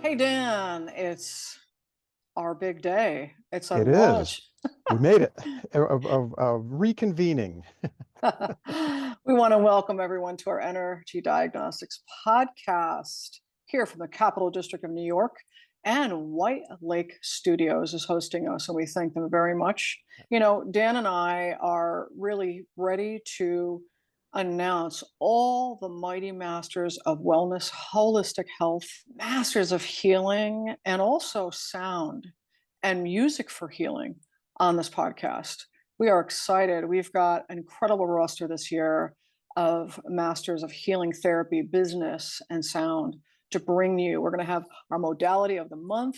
Hey Dan, it's our big day. It's a It launch. is. We made it. Reconvening. We want to welcome everyone to our Energy Diagnostics podcast here from the Capital District of New York. And White Lake Studios is hosting us, and we thank them very much. Dan and I are really ready to announce all the mighty masters of wellness, holistic health, masters of healing, and also sound and music for healing on this podcast. We are excited. We've got an incredible roster this year of masters of healing therapy, business, and sound to bring you. We're going to have our modality of the month.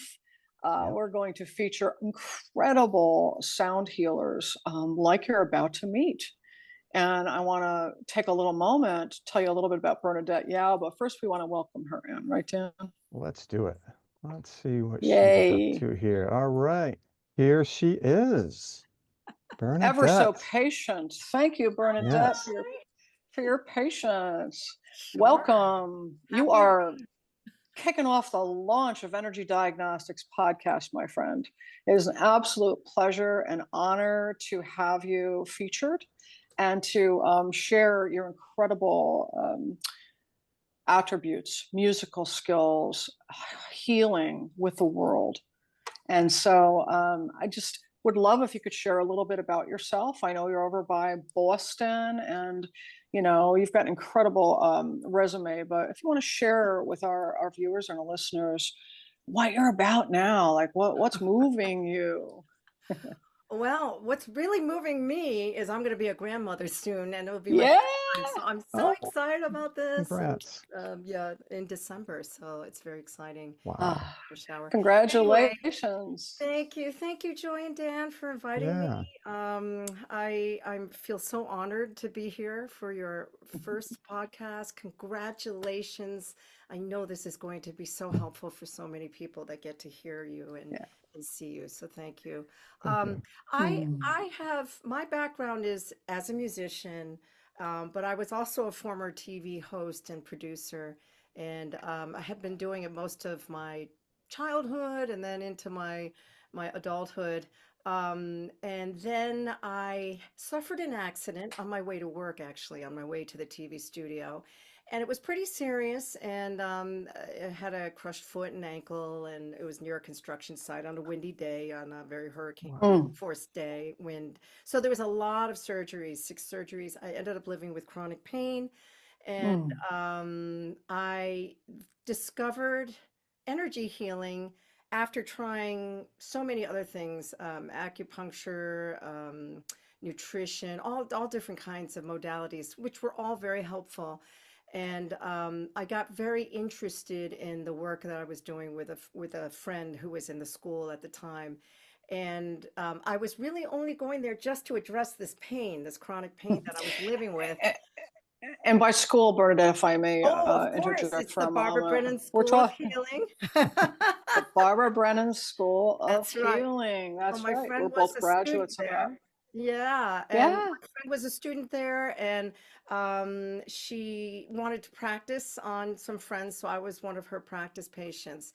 Yep. We're going to feature incredible sound healers like you're about to meet. And I want to take a little moment to tell you a little bit about Bernadette Yao, but first we want to welcome her in, right, Dan? Let's do it. Let's see what she's up Yay. to here. All right. Here she is. Ever so Bernadette. patient. Thank you, Bernadette, Yes. for your patience. Sure. Welcome. You Happy to are be kicking off the launch of Energy Diagnostics podcast, my friend. It is an absolute pleasure and honor to have you featured and to share your incredible attributes, musical skills, healing with the world. And so I just would love if you could share a little bit about yourself. I know you're over by Boston and you've got an incredible resume, but if you want to share with our viewers and our listeners what you're about now, like what's moving you. Well, what's really moving me is I'm going to be a grandmother soon, and it'll be my Yeah. first time. So I'm so Oh, excited about this. And congrats. yeah, in December, so it's very exciting. Wow. Ah, For shower. Anyway, congratulations. thank you, Joy and Dan, for inviting me. Yeah. I feel so honored to be here for your first podcast. Congratulations! I know this is going to be so helpful for so many people that get to hear you Yeah. and see you. So thank you. Thank Um, you. I have my background is as a musician, but I was also a former TV host and producer, and I have been doing it most of my childhood and then into my adulthood. And then I suffered an accident on my way to work, actually, on my way to the TV studio. And it was pretty serious. And I had a crushed foot and ankle, and it was near a construction site on a windy day, on a very hurricane Wow. Mm. force day, wind. So there was a lot of surgeries, 6 surgeries. I ended up living with chronic pain. And Mm. I discovered energy healing after trying so many other things, acupuncture, nutrition, all different kinds of modalities, which were all very helpful. And I got very interested in the work that I was doing with a friend who was in the school at the time. And I was really only going there just to address this pain, this chronic pain that I was living with. And by school, Bernadette, if I may Oh, of course. interject It's for the a Barbara moment, Brennan we're School of talking Healing. the Barbara Brennan School of That's right. Healing. Well, That's my right. We're friend was both a student graduates of that. there. Yeah, and Yeah. my friend was a student there, and she wanted to practice on some friends, so I was one of her practice patients.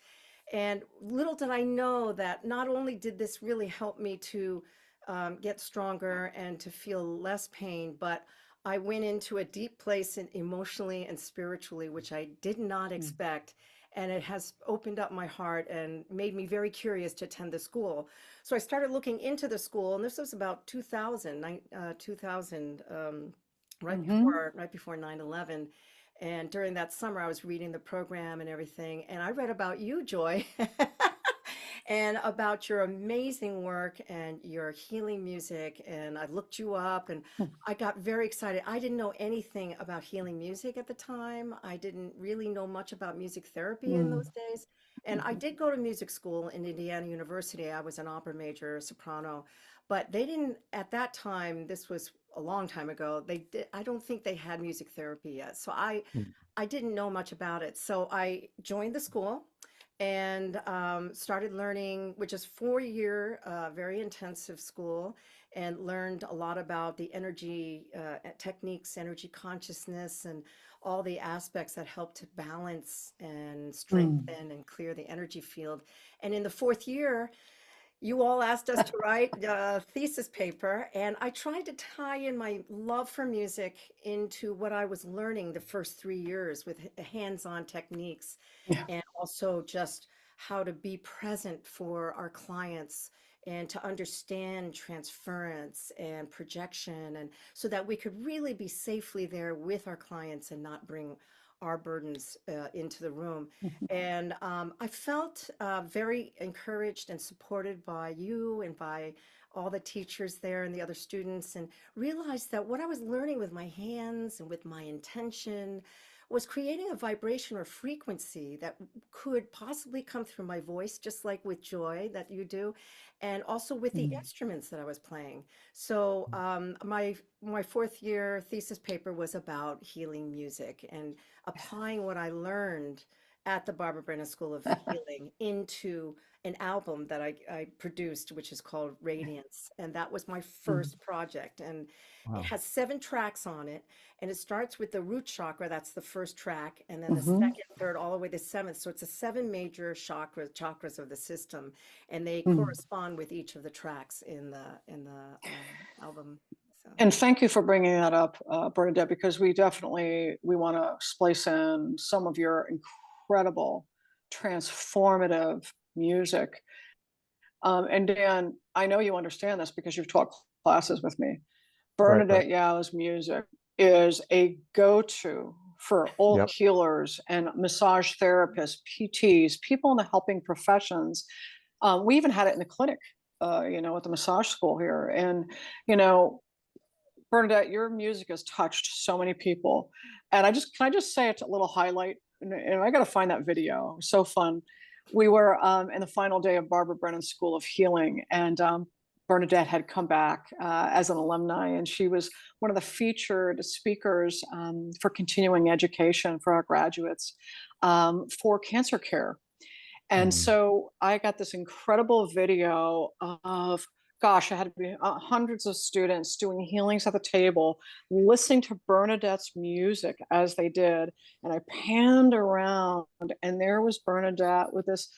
And little did I know that not only did this really help me to get stronger and to feel less pain, but I went into a deep place emotionally and spiritually, which I did not Mm. expect. And it has opened up my heart and made me very curious to attend the school. So I started looking into the school, and this was about 2000, Mm-hmm. right before 9/11. And during that summer, I was reading the program and everything, and I read about you, Joy, and about your amazing work and your healing music. And I looked you up, and I got very excited. I didn't know anything about healing music at the time. I didn't really know much about music therapy in Mm. those days. And I did go to music school in Indiana University. I was an opera major, soprano, but they didn't at that time. This was a long time ago. I don't think they had music therapy yet. So Mm. I didn't know much about it. So I joined the school and started learning, which is 4 year, very intensive school. and learned a lot about the energy techniques, energy consciousness, and all the aspects that help to balance and Mm. strengthen and clear the energy field. And in the fourth year, you all asked us to write a thesis paper, and I tried to tie in my love for music into what I was learning the first 3 years with hands-on techniques, Yeah. and also just how to be present for our clients and to understand transference and projection, and so that we could really be safely there with our clients and not bring our burdens into the room. And I felt very encouraged and supported by you and by all the teachers there and the other students, and realized that what I was learning with my hands and with my intention was creating a vibration or frequency that could possibly come through my voice, just like with joy that you do, and also with the Mm. instruments that I was playing. So my fourth year thesis paper was about healing music and applying what I learned at the Barbara Brennan School of Healing into an album that I produced, which is called Radiance. And that was my Mm. first project. And it Wow. has 7 tracks on it. And it starts with the root chakra, that's the first track, and then the Mhm. second, third, all the way to seventh. So it's a 7 major chakras of the system, and they Mm. correspond with each of the tracks in the album. So. And thank you for bringing that up, Bernadette, because we want to splice in some of your incredible, transformative music. And Dan, I know you understand this because you've taught classes with me. Right, right. Bernadette Yao's music is a go-to for all Yep. healers and massage therapists, PTs, people in the helping professions. We even had it in the clinic, at the massage school here. And, you know, Bernadette, your music has touched so many people. And can I just say it's a little highlight? And I got to find that video. It was so fun. We were in the final day of Barbara Brennan School of Healing, and Bernadette had come back as an alumni, and she was one of the featured speakers for continuing education for our graduates for cancer care. And Mm. so I got this incredible video of, gosh, I had to be hundreds of students doing healings at the table, listening to Bernadette's music as they did. And I panned around, and there was Bernadette with this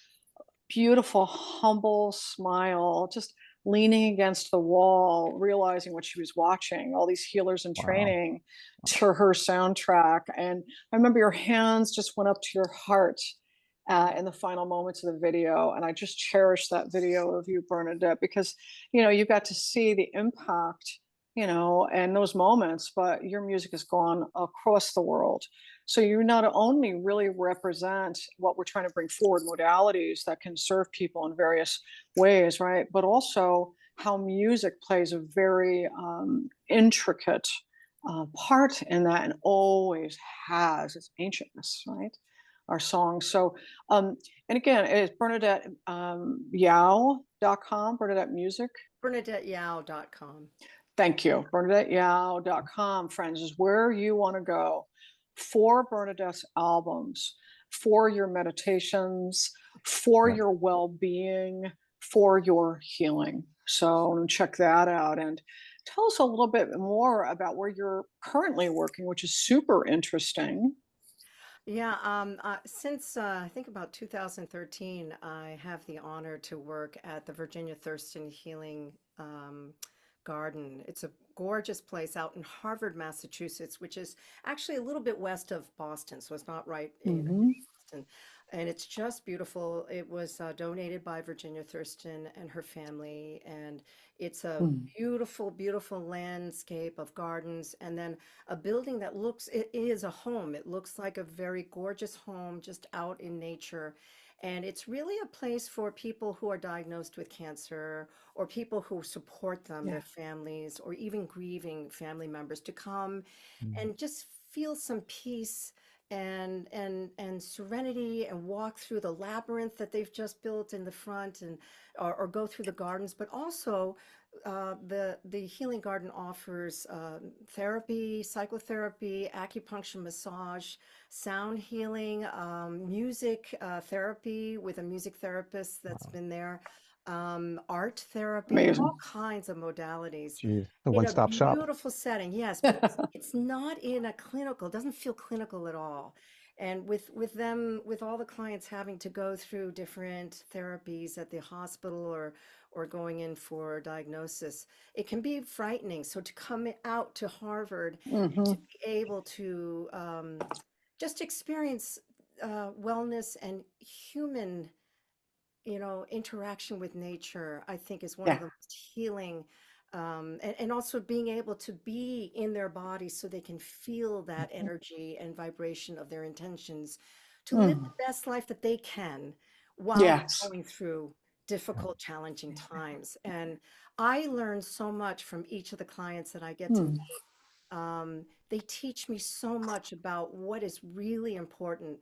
beautiful, humble smile, just leaning against the wall, realizing what she was watching, all these healers in Wow. training to her soundtrack. And I remember your hands just went up to your heart in the final moments of the video. And I just cherish that video of you, Bernadette, because, you got to see the impact, and those moments, but your music has gone across the world. So you not only really represent what we're trying to bring forward, modalities that can serve people in various ways, right? But also how music plays a very intricate part in that, and always has its ancientness, right? Our songs. So, and again, it's Bernadette Yao.com, Bernadette Music. BernadetteYao.com. Thank you. BernadetteYao.com, friends, is where you want to go for Bernadette's albums, for your meditations, for Yep. your well being, for your healing. So check that out. And tell us a little bit more about where you're currently working, which is super interesting. Yeah, since I think about 2013, I have the honor to work at the Virginia Thurston Healing Garden. It's a gorgeous place out in Harvard, Massachusetts, which is actually a little bit west of Boston, so it's not right in Mhm. Boston. And it's just beautiful. It was donated by Virginia Thurston and her family, and it's a Mm. beautiful, beautiful landscape of gardens, and then a building that looks, it is a home. It looks like a very gorgeous home just out in nature. And it's really a place for people who are diagnosed with cancer or people who support them, Yeah. their families, or even grieving family members to come Mm. and just feel some peace and serenity and walk through the labyrinth that they've just built in the front, and or go through the gardens, but also the healing garden offers therapy, psychotherapy, acupuncture, massage, sound healing, music therapy with a music therapist that's Wow. been there. art therapy, all Amazing. kinds of modalities Geez, a in a one-stop shop. beautiful setting. Yes, but it's not in a clinical, it doesn't feel clinical at all. And with them, with all the clients having to go through different therapies at the hospital or going in for diagnosis, it can be frightening. So to come out to Harvard and to Hmm. be able to just experience wellness and human, interaction with nature, I think is one of Yeah. the most healing, and also being able to be in their body so they can feel that Mhm. energy and vibration of their intentions to live Mm. the best life that they can while Yes. going through Yeah. difficult, challenging times. And I learn so much from each of the clients that I get to Mm. meet. They teach me so much about what is really important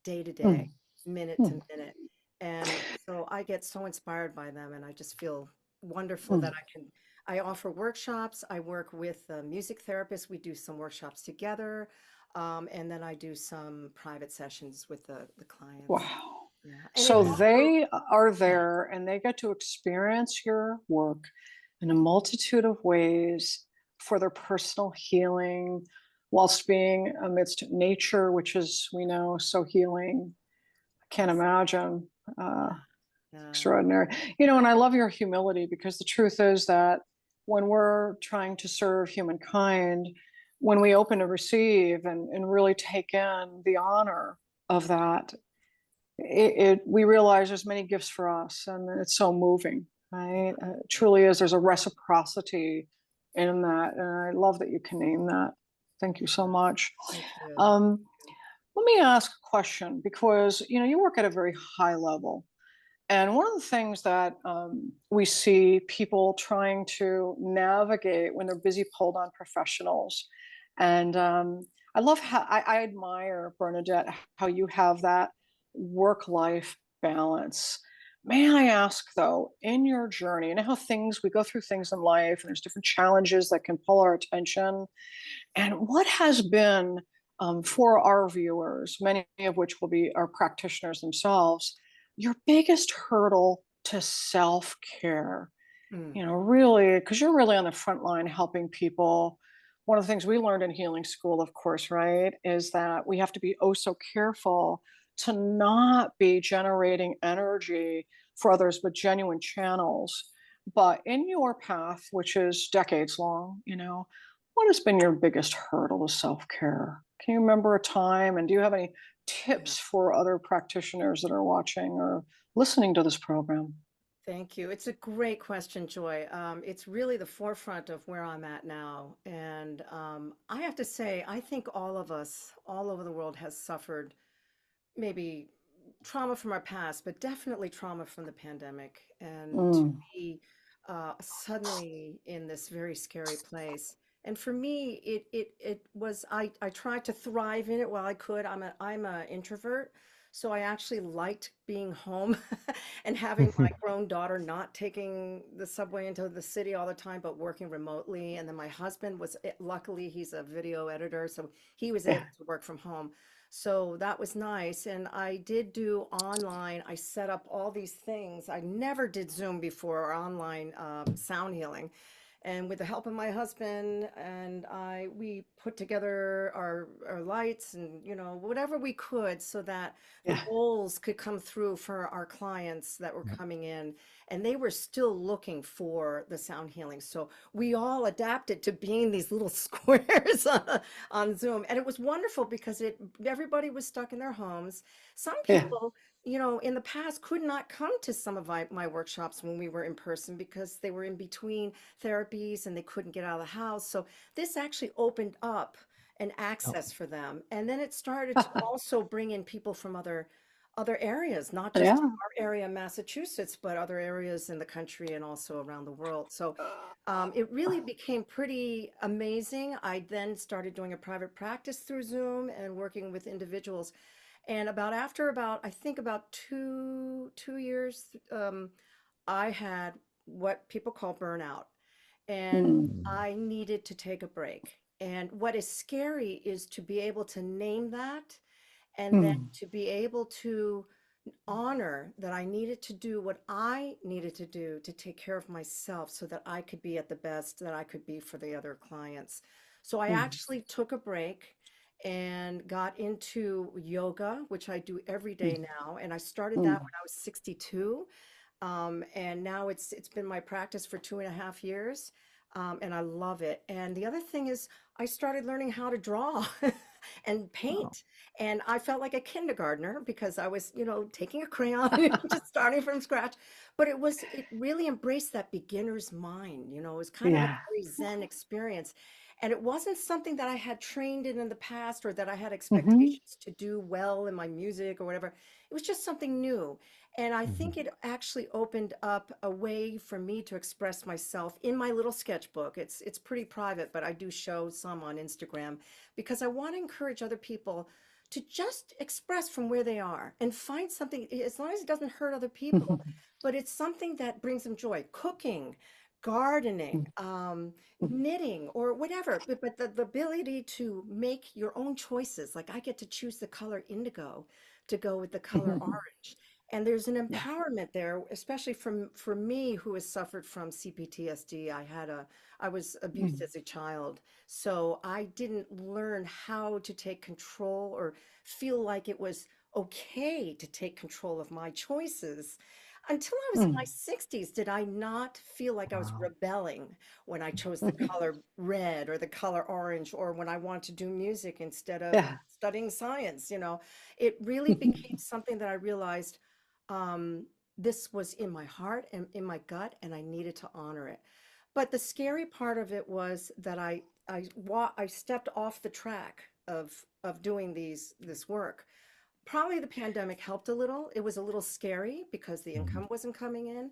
day to day, Mm. minute to Mm. minute. And so I get so inspired by them, and I just feel wonderful that Mm. I offer workshops. I work with a music therapists. We do some workshops together. And then I do some private sessions with the clients. Wow. Yeah. And it So also, they are yeah, there and they get to experience your work in a multitude of ways for their personal healing whilst being amidst nature, which is, we know, so healing. I can't yes, imagine. Uh, yeah, Extraordinary. And I love your humility because the truth is that when we're trying to serve humankind, when we open to receive and really take in the honor of that, we realize there's many gifts for us and it's so moving, right? It yeah. truly is. There's a reciprocity in that. And I love that you can name that. Thank you so much. Thank you. Um, Let me ask a question because you work at a very high level, and one of the things that we see people trying to navigate when they're busy, pulled on professionals. And I love how I admire, Bernadette, how you have that work life balance. May I ask, though, in your journey, how we go through things in life and there's different challenges that can pull our attention. And what has been, for our viewers, many of which will be our practitioners themselves, your biggest hurdle to self care? Mm, Really, because you're really on the front line helping people. One of the things we learned in healing school, of course, right, is that we have to be oh so careful to not be generating energy for others with genuine channels. But in your path, which is decades long, what has been your biggest hurdle to self care? Can you remember a time? And do you have any yeah. tips for other practitioners that are watching or listening to this program? Thank you. It's a great question, Joy. It's really the forefront of where I'm at now. And I have to say, I think all of us, all over the world, has suffered maybe trauma from our past, but definitely trauma from the pandemic. And to Mm. be suddenly in this very scary place. And for me, it was I tried to thrive in it while I could. I'm a introvert, so I actually liked being home and having my grown daughter not taking the subway into the city all the time, but working remotely. And then my husband luckily he's a video editor, so he was Yeah. able to work from home. So that was nice. And I did do online. I set up all these things. I never did Zoom before or online sound healing. And with the help of my husband and we put together our lights and, whatever we could so that the Yeah. goals could come through for our clients that were coming in. And they were still looking for the sound healing. So we all adapted to being these little squares on Zoom. And it was wonderful because everybody was stuck in their homes. Some Yeah. people, in the past could not come to some of my workshops when we were in person because they were in between therapies and they couldn't get out of the house. So this actually opened up an Oh, access for them. And then it started to also bring in people from other areas, not just Yeah. our area in Massachusetts, but other areas in the country and also around the world. So it really became pretty amazing. I then started doing a private practice through Zoom and working with individuals. And after about I think about two years, I had what people call burnout, and Mm. I needed to take a break. And what is scary is to be able to name that and then Mm. to be able to honor that I needed to do what I needed to do to take care of myself so that I could be at the best that I could be for the other clients. So I Mm, actually took a break and got into yoga, which I do every day mm, now. And I started that mm. when I was 62. And now it's been my practice for 2.5 years. And I love it. And the other thing is I started learning how to draw and Wow. paint. And I felt like a kindergartner because I was, taking a crayon and just starting from scratch. But it really embraced that beginner's mind. It was kind of a Yeah. very Zen experience. And it wasn't something that I had trained in the past or that I had Hmm. expectations to do well in my music or whatever. It was just something new. And I Mhm. think it actually opened up a way for me to express myself in my little sketchbook. It's pretty private, but I do show some on Instagram because I want to encourage other people to just express from where they are and find something, as long as it doesn't hurt other people, but it's something that brings them joy. Cooking, gardening, knitting, or whatever. But the ability to make your own choices. Like I get to choose the color indigo to go with the color orange. And there's an Yeah. empowerment there, especially for me who has suffered from CPTSD. I was abused Mm, as a child. So I didn't learn how to take control or feel like it was okay to take control of my choices. Until I was in my mm. 60s, did I not feel like I was Wow. rebelling when I chose the color red or the color orange, or when I want to do music instead of Yeah. studying science? It really became something that I realized this was in my heart and in my gut, and I needed to honor it. But the scary part of it was that I stepped off the track of doing this work. Probably the pandemic helped a little. It was a little scary because the Mhm. income wasn't coming in.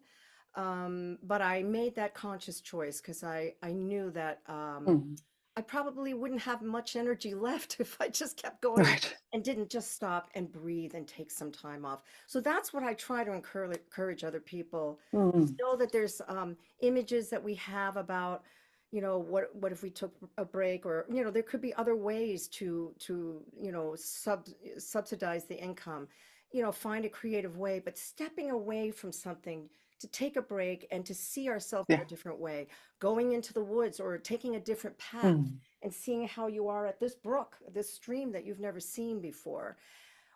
But I made that conscious choice because I knew that Mm. I probably wouldn't have much energy left if I just kept going Right. and didn't just stop and breathe and take some time off. So that's what I try to encourage other people to Mm. know that there's images that we have about, what if we took a break, or, there could be other ways to, subsidize the income, find a creative way, but stepping away from something to take a break and to see ourselves in Yeah. a different way, going into the woods or taking a different path Mm. and seeing how you are at this brook, this stream that you've never seen before.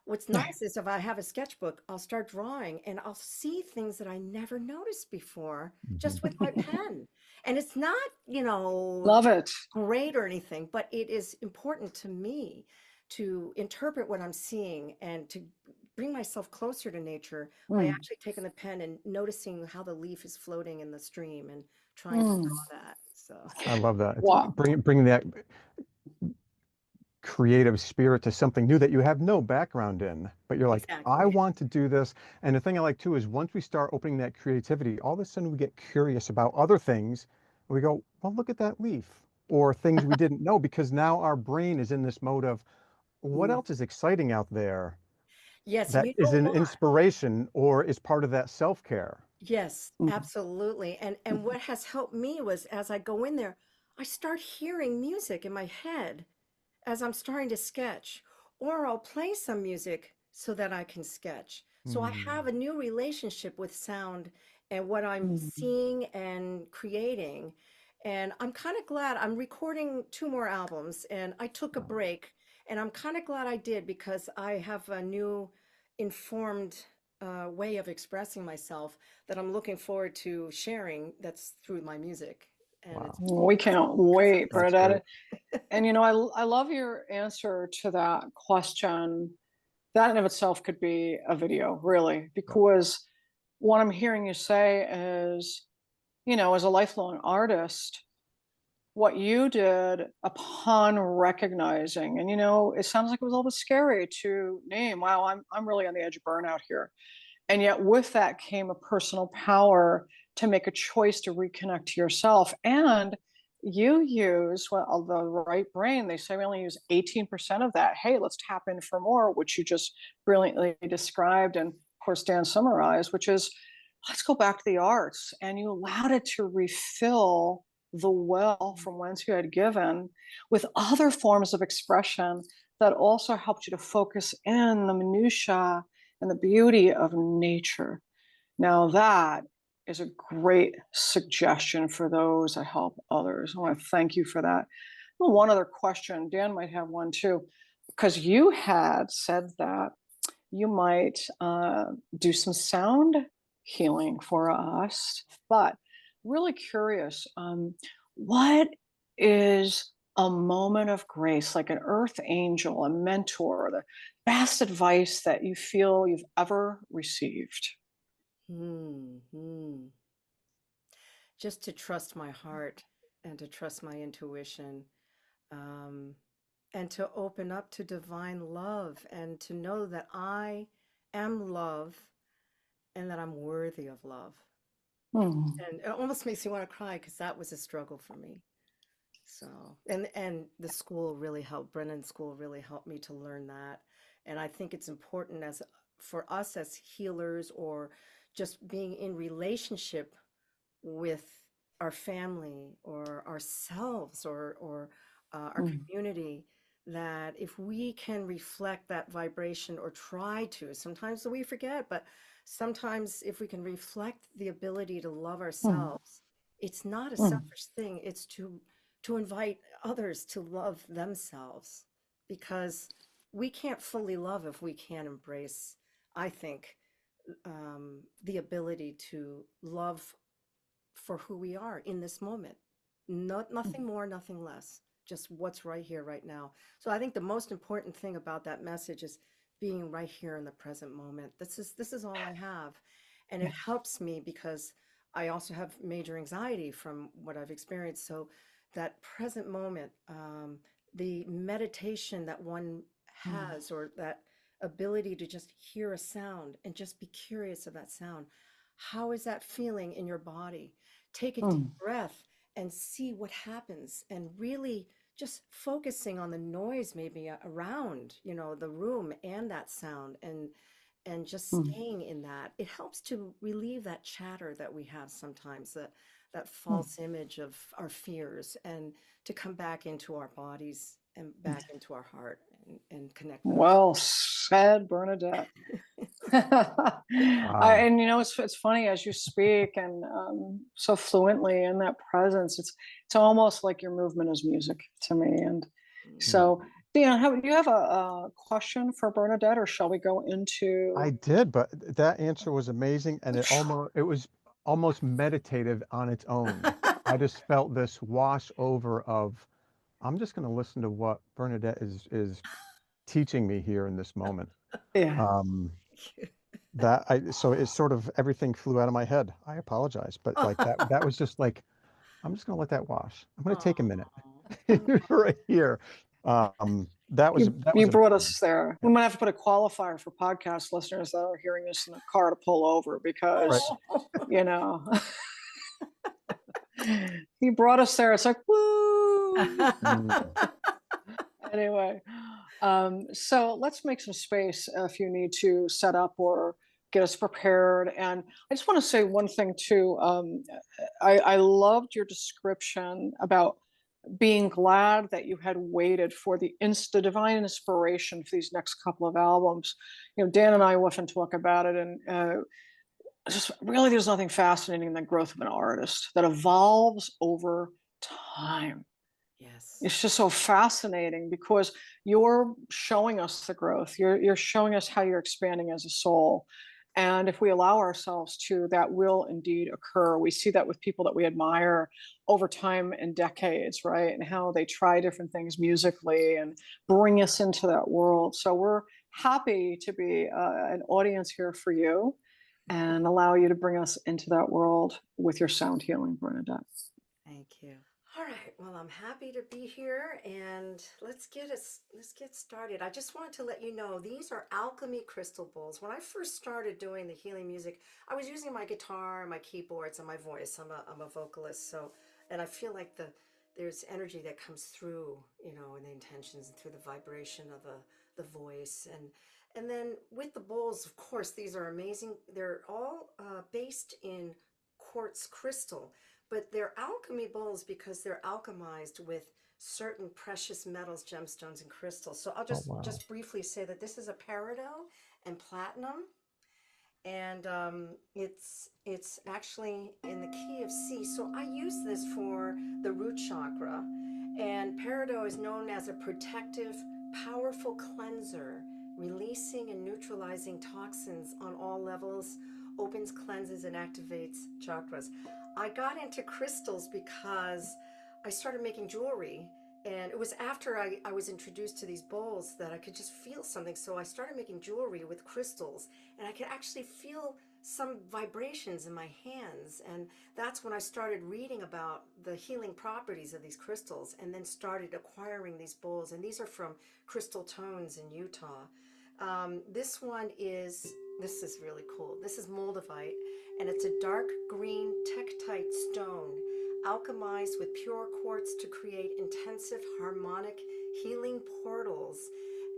What's Right. nice is if I have a sketchbook, I'll start drawing and I'll see things that I never noticed before Mhm. just with my pen. And it's not, Love it. great or anything, but it is important to me to interpret what I'm seeing and to bring myself closer to nature by Mm. actually taking the pen and noticing how the leaf is floating in the stream and trying to Mm. draw that. So, I love that. It's Wow. bringing that creative spirit to something new that you have no background in, but you're like, I exactly. want to do this. And the thing I like too is once we start opening that creativity, all of a sudden we get curious about other things. And we go, well, look at that leaf, or things we didn't know, because now our brain is in this mode of what Mm. else is exciting out there Yes, and that you is know an what? inspiration or is part of that self-care. Yes, Mm. absolutely. And what has helped me was as I go in there, I start hearing music in my head as I'm starting to sketch, or I'll play some music so that I can sketch. So I Mm. have a new relationship with sound and what I'm Mm. seeing and creating. And I'm kind of glad I'm recording 2 more albums, and I took a Wow. break, and I'm kind of glad I did because I have a new informed way of expressing myself that I'm looking forward to sharing that's through my music. And it's Wow. We can't because of wait, this. That's great. Bernadette. And I love your answer to that question. That in of itself could be a video, really, Yep. because what I'm hearing you say is, as a lifelong artist, what you did upon recognizing, and it sounds like it was a little bit scary to name, wow, I'm really on the edge of burnout here. And yet with that came a personal power to make a choice to reconnect to yourself. And you use, well, the right brain. They say we only use 18% of that. Hey, let's tap in for more, which you just brilliantly described and of course Dan summarized, which is let's go back to the arts. And you allowed it to refill the well from whence you had given with other forms of expression that also helped you to focus in the minutia and the beauty of nature. Now, that is a great suggestion for those that help others. I want to thank you for that. Well, one other question, Dan might have one too, because you had said that you might do some sound healing for us, but really curious, what is a moment of grace, like an earth angel, a mentor, the best advice that you feel you've ever received? Hmm. Just to trust my heart and to trust my intuition, um, and to open up to divine love and to know that I am love and that I'm worthy of love. Hmm. And it almost makes me want to cry because that was a struggle for me. So, and the school really helped, Brennan School really helped me to learn that. And I think it's important as for us as healers or just being in relationship with our family or ourselves or our Hmm. community, that if we can reflect that vibration or try to, sometimes we forget, but sometimes if we can reflect the ability to love Hmm. ourselves, it's not a Hmm. selfish thing. It's to invite others to love themselves, because we can't fully love if we can't embrace, I think, the ability to love for who we are in this moment. Nothing more, nothing less. Just what's right here, right now. So I think the most important thing about that message is being right here in the present moment. This is all I have. And it helps me because I also have major anxiety from what I've experienced. So that present moment, the meditation that one Hmm. has, or that ability to just hear a sound and just be curious of that sound. How is that feeling in your body? Take a deep Hmm. breath and see what happens, and really just focusing on the noise maybe around, the room and that sound, and just Hmm. staying in that. It helps to relieve that chatter that we have sometimes, that Hmm. false image of our fears, and to come back into our bodies and back into our heart, and connect with Well said, Bernadette. Wow. And it's funny as you speak and so fluently in that presence. It's almost like your movement is music to me. And ourselves. Hmm. so, Dan, do you have a question for Bernadette, or shall we go I into? did, but that answer was amazing, and it was almost meditative on its own. I just felt this wash over of I'm just going to listen to what Bernadette is teaching me here in this moment. Yeah. Um, that I so it's sort of everything flew out of my head. I apologize, but like that was just like I'm just going to let that wash. I'm going to take a minute right here. That You was brought amazing. us there. We Yeah. might have to put a qualifier for podcast listeners that are hearing this in the car to pull over, Right. because you know he brought us there. It's like, woo. Mm. Anyway, so let's make some space if you need to set up or get us prepared. And I just want to say one thing too. I loved your description about being glad that you had waited for the divine inspiration for these next couple of albums. Dan and I often talk about it, and just really, there's nothing fascinating than growth of an artist that evolves over time. Yes. It's just so fascinating because you're showing us the growth. You're showing us how you're expanding as a soul. And if we allow ourselves to, that will indeed occur. We see that with people that we admire over time and decades, right? And how they try different things musically and bring us into that world. So we're happy to be an audience here for you and allow you to bring us into that world with your sound healing, Bernadette. Thank you. All right. Well, I'm happy to be here, and let's get started. I just wanted to let you know these are Alchemy crystal bowls. When I first started doing the healing music, I was using my guitar, my keyboards, and my voice. I'm a vocalist, so, and I feel like there's energy that comes through, and the intentions and through the vibration of the voice, and then with the bowls, of course, these are amazing. They're all based in quartz crystal, but they're alchemy bowls because they're alchemized with certain precious metals, gemstones, and crystals. So I'll Oh just wow. just briefly say that this is a peridot, and platinum. And it's actually in the key of C. So I use this for the root chakra. And peridot is known as a protective, powerful cleanser, releasing and neutralizing toxins on all levels, opens, cleanses, and activates chakras. I got into crystals because I started making jewelry. And it was after I was introduced to these bowls that I could just feel something. So I started making jewelry with crystals, and I could actually feel some vibrations in my hands. And that's when I started reading about the healing properties of these crystals, and then started acquiring these bowls. And these are from Crystal Tones in Utah. This is really cool. This is moldavite, and it's a dark green tektite stone, alchemized with pure quartz to create intensive harmonic healing portals,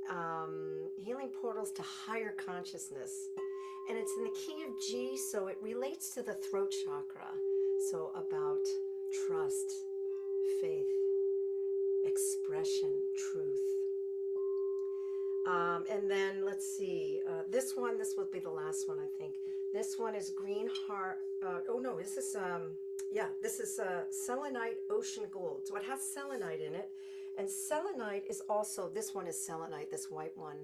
to higher consciousness. And it's in the key of G, so it relates to the throat chakra. So about trust, faith, expression, truth. And then let's see, this will be the last one, I think. This one is green heart. This is selenite ocean gold. So it has selenite in it. And selenite is also, this one is selenite, this white one.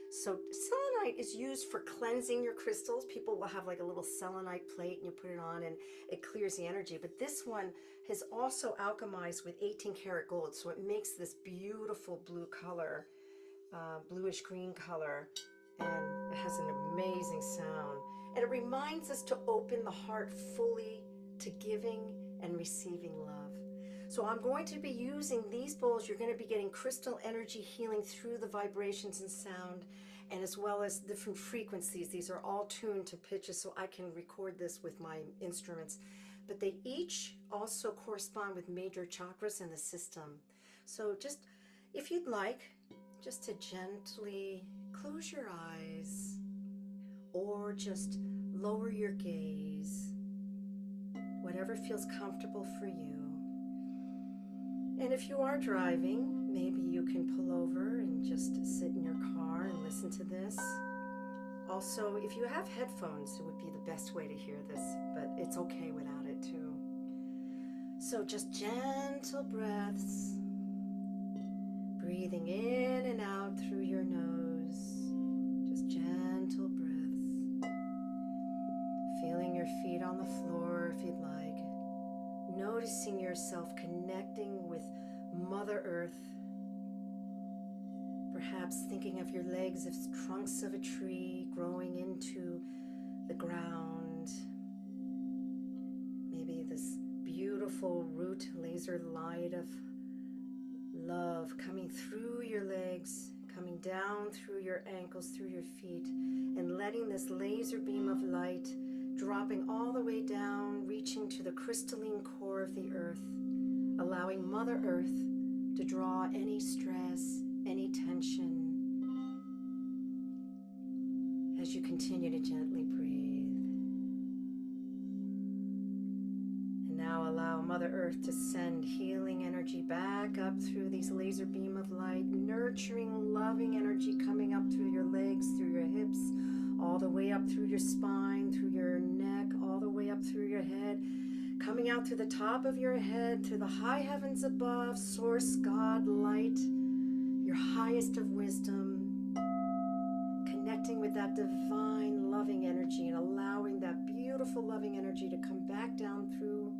So selenite is used for cleansing your crystals. People will have like a little selenite plate and you put it on and it clears the energy. But this one has also alchemized with 18 karat gold. So it makes this beautiful blue color, bluish green color. And it has an amazing sound. And it reminds us to open the heart fully to giving and receiving love. So I'm going to be using these bowls. You're going to be getting crystal energy healing through the vibrations and sound, and as well as different frequencies. These are all tuned to pitches, so I can record this with my instruments. But they each also correspond with major chakras in the system. So just, if you'd like, just to gently close your eyes or just lower your gaze, whatever feels comfortable for you. And if you are driving, maybe you can pull over and just sit in your car and listen to this. Also, if you have headphones, it would be the best way to hear this, but it's okay without it too. So just gentle breaths, breathing in and out through your nose, just gentle breaths. Feeling your feet on the floor if you'd like. Noticing yourself connecting with Mother Earth. Perhaps thinking of your legs as trunks of a tree growing into the ground. Maybe this beautiful root laser light of love coming through your legs, coming down through your ankles, through your feet, and letting this laser beam of light dropping all the way down, reaching to the crystalline core of the earth, allowing Mother Earth to draw any stress, any tension, as you continue to gently breathe. And now allow Mother Earth to send healing energy back up through these laser beam of light, nurturing, loving energy coming up through your legs, through your hips, all the way up through your spine, through your neck, all the way up through your head, coming out through the top of your head, to the high heavens above, Source, God, Light, your highest of wisdom, connecting with that divine loving energy and allowing that beautiful loving energy to come back down through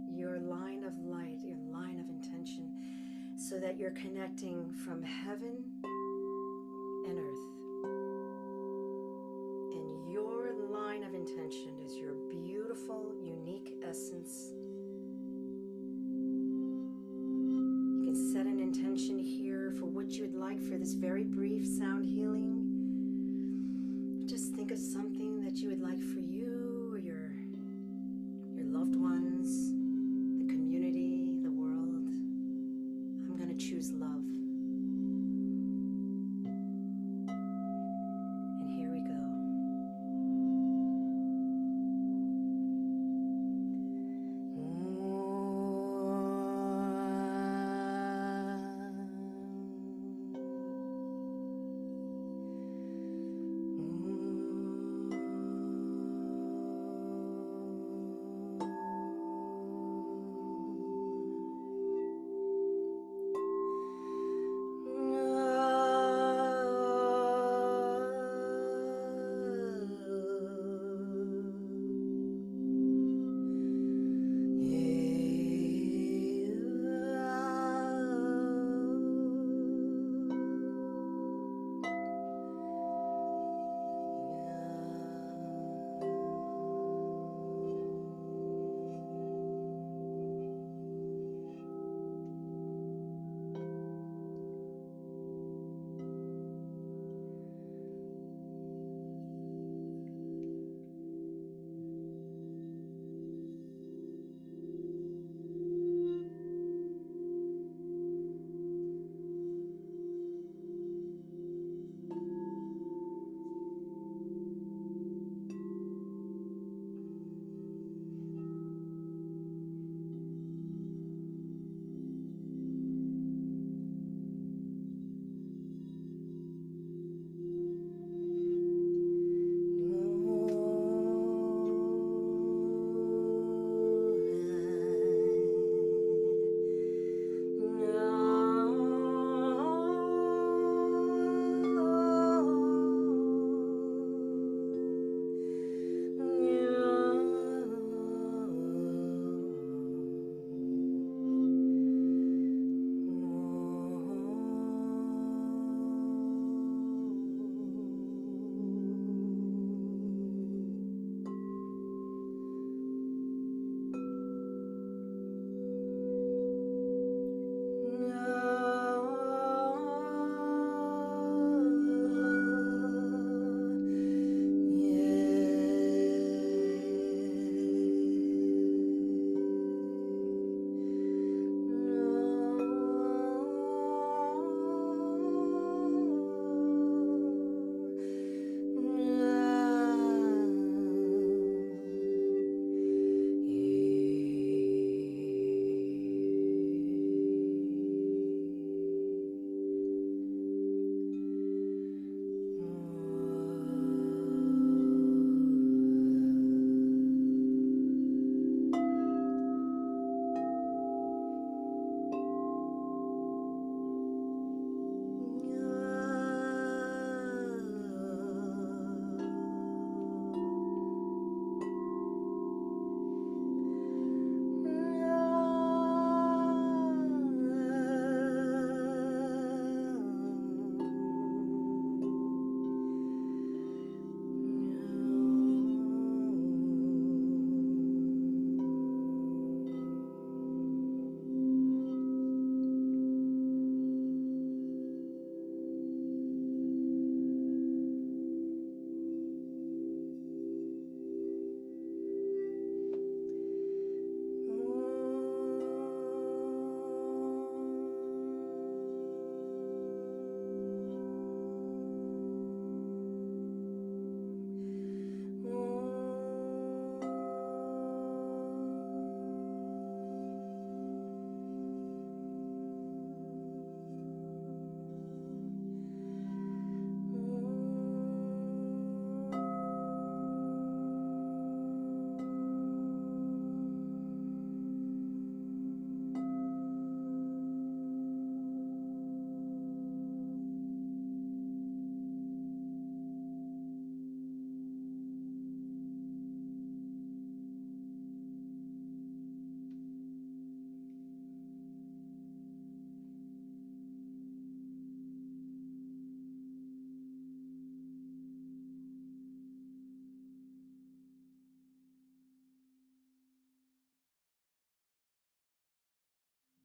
your line of light, your line of intention, so that you're connecting from heaven and earth. And your line of intention is your beautiful, unique essence. You can set an intention here for what you would like for this very brief sound healing. Just think of something that you would like for you, or your loved ones, the community, the world. I'm going to choose love.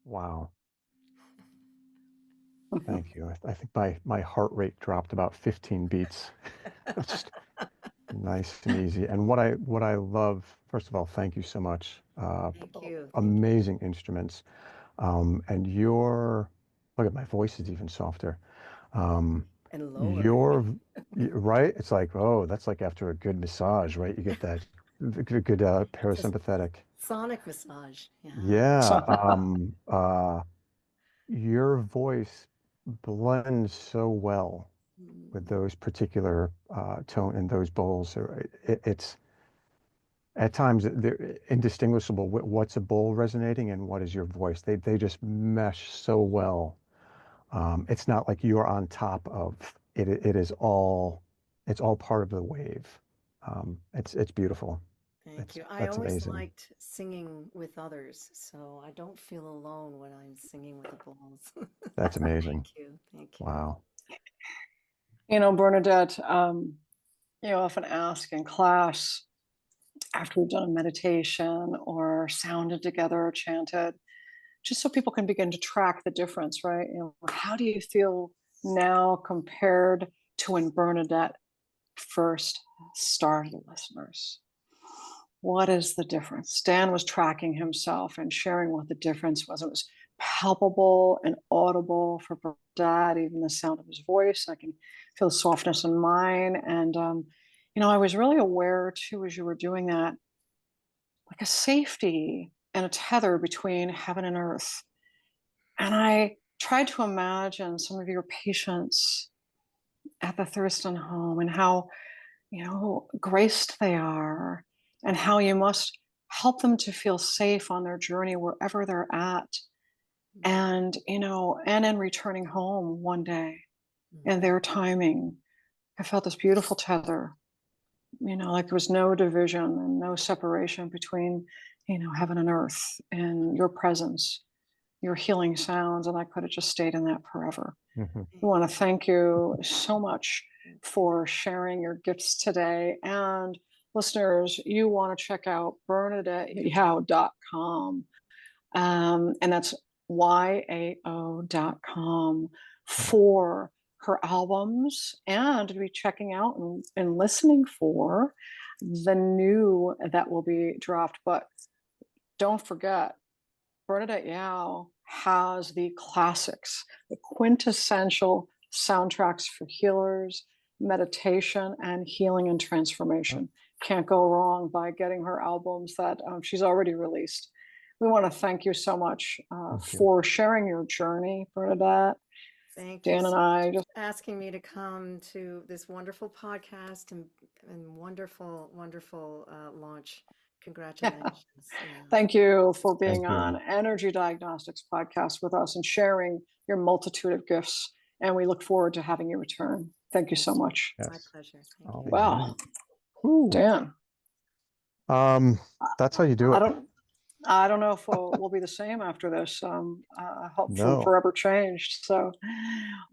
Wow. Thank you. I think my heart rate dropped about 15 beats. It's just nice and easy. And what I love, first of all, thank you so much. Thank you. Thank you. Amazing instruments. And look at my voice is even softer. Um, And lower. your, right? It's like, oh, that's like after a good massage, right? You get that good It's a parasympathetic. sonic massage. Yeah. Yeah. So, Your voice blends so well with Mm. those particular tone and those bowls. So it's at times they're indistinguishable. What's a bowl resonating and what is your voice? They just mesh so well. It's not like you're on top of it. It's all part of the wave. It's beautiful. Thank you. I That's always amazing. liked singing with others, so I don't feel alone when I'm singing with the bulls. That's amazing. Thank you. Thank you. Wow. Bernadette, you often ask in class after we've done a meditation or sounded together or chanted, just so people can begin to track the difference, right? How do you feel now compared to when Bernadette first started, listeners? What is the difference? Stan was tracking himself and sharing what the difference was. It was palpable and audible for Dad, even the sound of his voice. I can feel softness in mine. And, I was really aware too, as you were doing that, like a safety and a tether between heaven and earth. And I tried to imagine some of your patients at the Thurston home and how graced they are, and how you must help them to feel safe on their journey wherever they're at. Mm. And in returning home one day and Mhm. their timing, I felt this beautiful tether, like there was no division and no separation between, heaven and earth and your presence, your healing sounds. And I could have just stayed in that forever. Hmm. We Thank want to thank you so much you. for sharing your gifts today. And listeners, you want to check out BernadetteYao.com. And that's YAO.com for her albums, and to be checking out and listening for the new that will be dropped. But don't forget, Bernadette Yao has the classics, the quintessential soundtracks for healers, meditation, and healing and transformation. Can't go wrong by getting her albums that she's already released. We want to thank you so much Thank you. for sharing your journey, Bernadette. Thank you Dan and so much I just for asking me to come to this wonderful podcast and wonderful, wonderful launch. Congratulations. Yeah. thank you for Thank being on you. Energy Diagnostics podcast with us and sharing your multitude of gifts. And we look forward to having you return. Thank you Thank so you. much. My Yes. pleasure. Thank All you. right. Wow, Whew. Dan. That's how you do I it. don't know if we'll be the same after this. I hope for No, forever changed. So that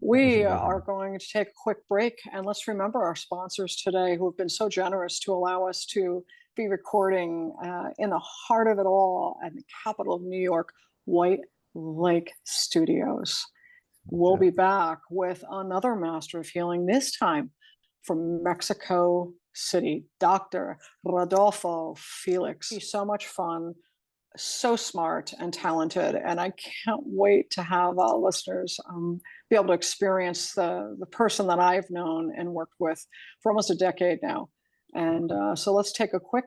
was we are amazing. going to take a quick break, and let's remember our sponsors today who have been so generous to allow us to be recording in the heart of it all at the capital of New York, White Lake Studios. We'll That's be it. back with another master of healing, this time from Mexico City, Dr. Rodolfo Felix. He's so much fun, so smart and talented, and I can't wait to have listeners be able to experience the person that I've known and worked with for almost a decade now. And so let's take a quick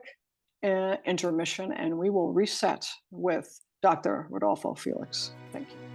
intermission, and we will reset with Dr. Rodolfo Felix. Thank you.